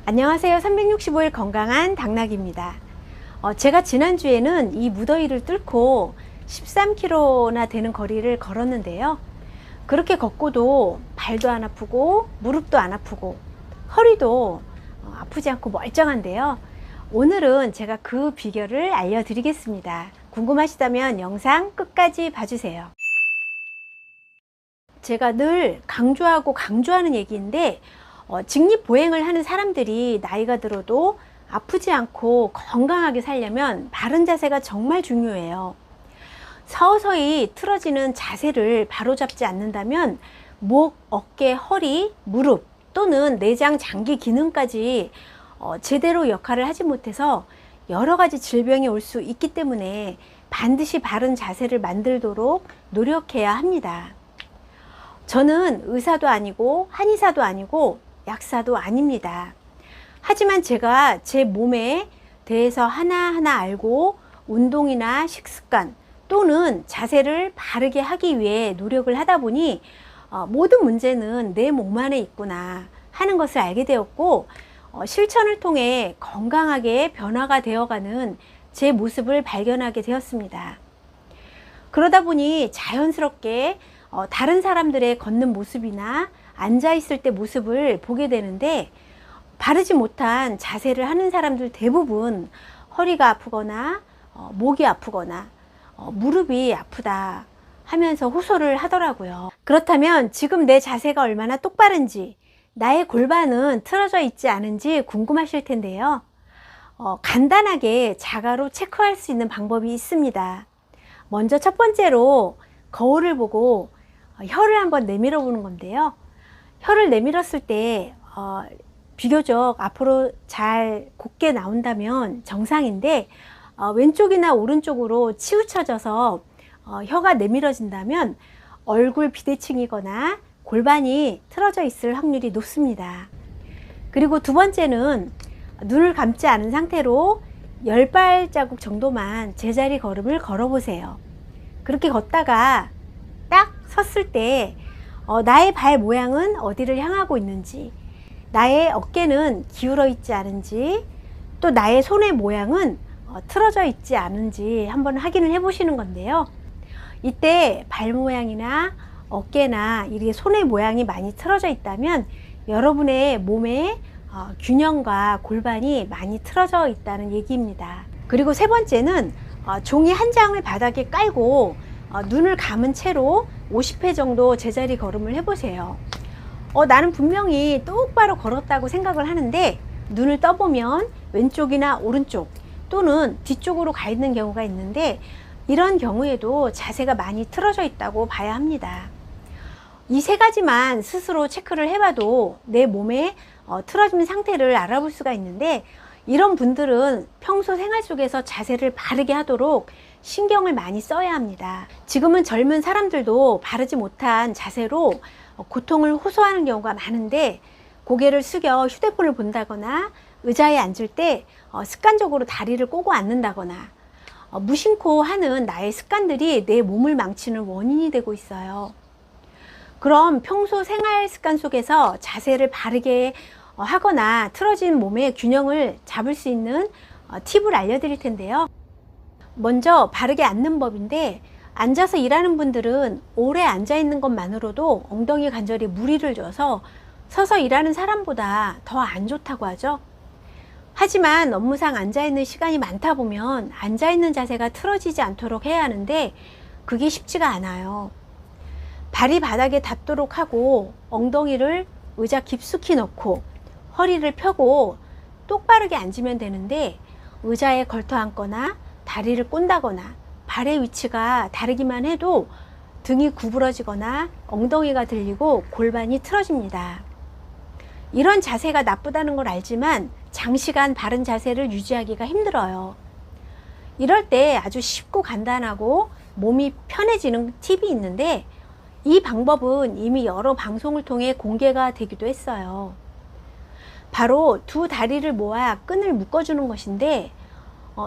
안녕하세요. 365일 건강한 당나귀입니다. 제가 지난주에는 이 무더위를 뚫고 13km나 되는 거리를 걸었는데요. 그렇게 걷고도 발도 안 아프고 무릎도 안 아프고 허리도 아프지 않고 멀쩡한데요. 오늘은 제가 그 비결을 알려드리겠습니다. 궁금하시다면 영상 끝까지 봐주세요. 제가 늘 강조하는 얘기인데 직립보행을 하는 사람들이 나이가 들어도 아프지 않고 건강하게 살려면 바른 자세가 정말 중요해요. 서서히 틀어지는 자세를 바로잡지 않는다면 목, 어깨, 허리, 무릎 또는 내장, 장기 기능까지 제대로 역할을 하지 못해서 여러 가지 질병이 올 수 있기 때문에 반드시 바른 자세를 만들도록 노력해야 합니다. 저는 의사도 아니고 한의사도 아니고 약사도 아닙니다. 하지만 제가 제 몸에 대해서 하나하나 알고 운동이나 식습관 또는 자세를 바르게 하기 위해 노력을 하다 보니 모든 문제는 내 몸 안에 있구나 하는 것을 알게 되었고 실천을 통해 건강하게 변화가 되어가는 제 모습을 발견하게 되었습니다. 그러다 보니 자연스럽게 다른 사람들의 걷는 모습이나 앉아 있을 때 모습을 보게 되는데 바르지 못한 자세를 하는 사람들 대부분 허리가 아프거나 목이 아프거나 무릎이 아프다 하면서 호소를 하더라고요. 그렇다면 지금 내 자세가 얼마나 똑바른지 나의 골반은 틀어져 있지 않은지 궁금하실 텐데요. 간단하게 자가로 체크할 수 있는 방법이 있습니다. 먼저 첫 번째로 거울을 보고 혀를 한번 내밀어 보는 건데요. 혀를 내밀었을 때 비교적 앞으로 잘 곱게 나온다면 정상인데 왼쪽이나 오른쪽으로 치우쳐져서 혀가 내밀어진다면 얼굴 비대칭이거나 골반이 틀어져 있을 확률이 높습니다. 그리고 두 번째는 눈을 감지 않은 상태로 10발자국 정도만 제자리 걸음을 걸어 보세요. 그렇게 걷다가 딱 섰을 때 나의 발 모양은 어디를 향하고 있는지, 나의 어깨는 기울어 있지 않은지, 또 나의 손의 모양은 틀어져 있지 않은지 한번 확인을 해 보시는 건데요. 이때 발 모양이나 어깨나 이렇게 손의 모양이 많이 틀어져 있다면 여러분의 몸의 균형과 골반이 많이 틀어져 있다는 얘기입니다. 그리고 세 번째는 종이 한 장을 바닥에 깔고 눈을 감은 채로 50회 정도 제자리 걸음을 해보세요. 나는 분명히 똑바로 걸었다고 생각을 하는데 눈을 떠보면 왼쪽이나 오른쪽 또는 뒤쪽으로 가 있는 경우가 있는데 이런 경우에도 자세가 많이 틀어져 있다고 봐야 합니다. 이 세 가지만 스스로 체크를 해봐도 내 몸의 틀어진 상태를 알아볼 수가 있는데 이런 분들은 평소 생활 속에서 자세를 바르게 하도록 신경을 많이 써야 합니다. 지금은 젊은 사람들도 바르지 못한 자세로 고통을 호소하는 경우가 많은데 고개를 숙여 휴대폰을 본다거나 의자에 앉을 때 습관적으로 다리를 꼬고 앉는다거나 무심코 하는 나의 습관들이 내 몸을 망치는 원인이 되고 있어요. 그럼 평소 생활 습관 속에서 자세를 바르게 하거나 틀어진 몸의 균형을 잡을 수 있는 팁을 알려드릴 텐데요. 먼저 바르게 앉는 법인데 앉아서 일하는 분들은 오래 앉아 있는 것만으로도 엉덩이 관절에 무리를 줘서 서서 일하는 사람보다 더 안 좋다고 하죠. 하지만 업무상 앉아 있는 시간이 많다 보면 앉아 있는 자세가 틀어지지 않도록 해야 하는데 그게 쉽지가 않아요. 발이 바닥에 닿도록 하고 엉덩이를 의자 깊숙이 넣고 허리를 펴고 똑바르게 앉으면 되는데 의자에 걸터 앉거나 다리를 꼰다거나 발의 위치가 다르기만 해도 등이 구부러지거나 엉덩이가 들리고 골반이 틀어집니다. 이런 자세가 나쁘다는 걸 알지만 장시간 바른 자세를 유지하기가 힘들어요. 이럴 때 아주 쉽고 간단하고 몸이 편해지는 팁이 있는데 이 방법은 이미 여러 방송을 통해 공개가 되기도 했어요. 바로 두 다리를 모아 끈을 묶어주는 것인데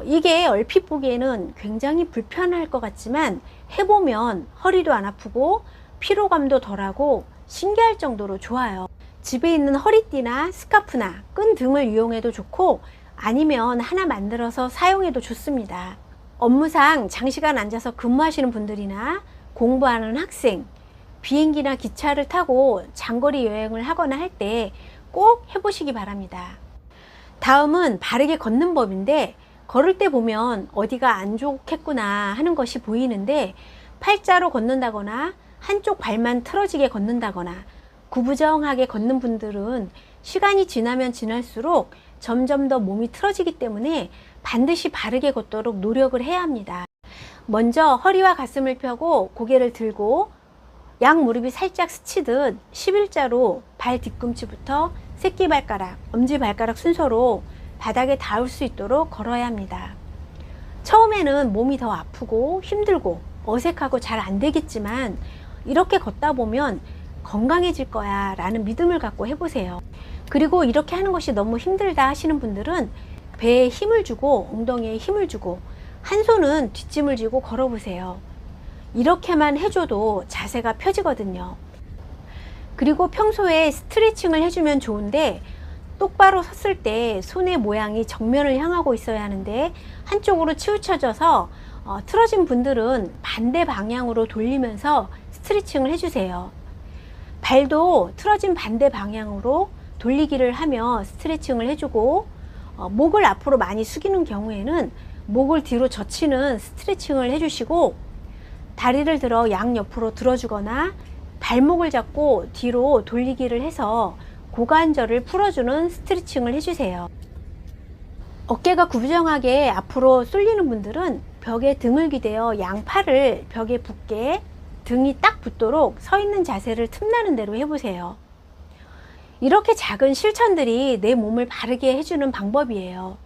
이게 얼핏 보기에는 굉장히 불편할 것 같지만 해보면 허리도 안 아프고 피로감도 덜하고 신기할 정도로 좋아요. 집에 있는 허리띠나 스카프나 끈 등을 이용해도 좋고, 아니면 하나 만들어서 사용해도 좋습니다. 업무상 장시간 앉아서 근무하시는 분들이나 공부하는 학생, 비행기나 기차를 타고 장거리 여행을 하거나 할 때 꼭 해보시기 바랍니다. 다음은 바르게 걷는 법인데, 걸을 때 보면 어디가 안 좋겠구나 하는 것이 보이는데, 팔자로 걷는다거나 한쪽 발만 틀어지게 걷는다거나 구부정하게 걷는 분들은 시간이 지나면 지날수록 점점 더 몸이 틀어지기 때문에 반드시 바르게 걷도록 노력을 해야 합니다. 먼저 허리와 가슴을 펴고 고개를 들고 양 무릎이 살짝 스치듯 11자로 발 뒤꿈치부터 새끼발가락, 엄지발가락 순서로 바닥에 닿을 수 있도록 걸어야 합니다. 처음에는 몸이 더 아프고 힘들고 어색하고 잘 안 되겠지만, 이렇게 걷다 보면 건강해질 거야 라는 믿음을 갖고 해보세요. 그리고 이렇게 하는 것이 너무 힘들다 하시는 분들은 배에 힘을 주고 엉덩이에 힘을 주고 한 손은 뒷짐을 지고 걸어보세요. 이렇게만 해줘도 자세가 펴지거든요. 그리고 평소에 스트레칭을 해주면 좋은데, 똑바로 섰을 때 손의 모양이 정면을 향하고 있어야 하는데 한쪽으로 치우쳐져서 틀어진 분들은 반대 방향으로 돌리면서 스트레칭을 해주세요. 발도 틀어진 반대 방향으로 돌리기를 하며 스트레칭을 해주고, 목을 앞으로 많이 숙이는 경우에는 목을 뒤로 젖히는 스트레칭을 해주시고, 다리를 들어 양옆으로 들어주거나 발목을 잡고 뒤로 돌리기를 해서 고관절을 풀어주는 스트레칭을 해주세요. 어깨가 구부정하게 앞으로 쏠리는 분들은 벽에 등을 기대어 양팔을 벽에 붙게 등이 딱 붙도록 서 있는 자세를 틈나는 대로 해보세요. 이렇게 작은 실천들이 내 몸을 바르게 해주는 방법이에요.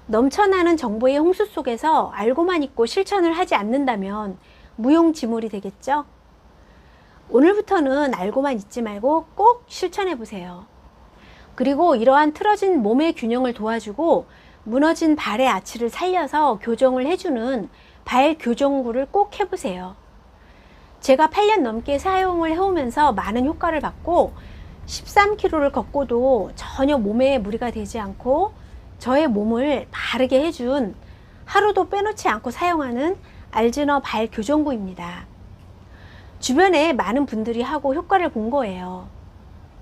넘쳐나는 정보의 홍수 속에서 알고만 있고 실천을 하지 않는다면 무용지물이 되겠죠? 오늘부터는 알고만 있지 말고 꼭 실천해 보세요. 그리고 이러한 틀어진 몸의 균형을 도와주고 무너진 발의 아치를 살려서 교정을 해주는 발 교정구를 꼭 해보세요. 제가 8년 넘게 사용을 해오면서 많은 효과를 받고 13km를 걷고도 전혀 몸에 무리가 되지 않고 저의 몸을 바르게 해준, 하루도 빼놓지 않고 사용하는 알즈너 발 교정구입니다. 주변에 많은 분들이 하고 효과를 본 거예요.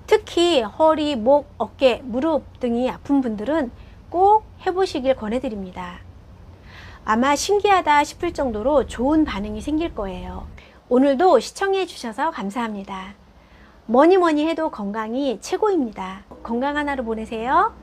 특히 허리, 목, 어깨, 무릎 등이 아픈 분들은 꼭 해보시길 권해드립니다. 아마 신기하다 싶을 정도로 좋은 반응이 생길 거예요. 오늘도 시청해 주셔서 감사합니다. 뭐니 해도 건강이 최고입니다. 건강한 하루 보내세요.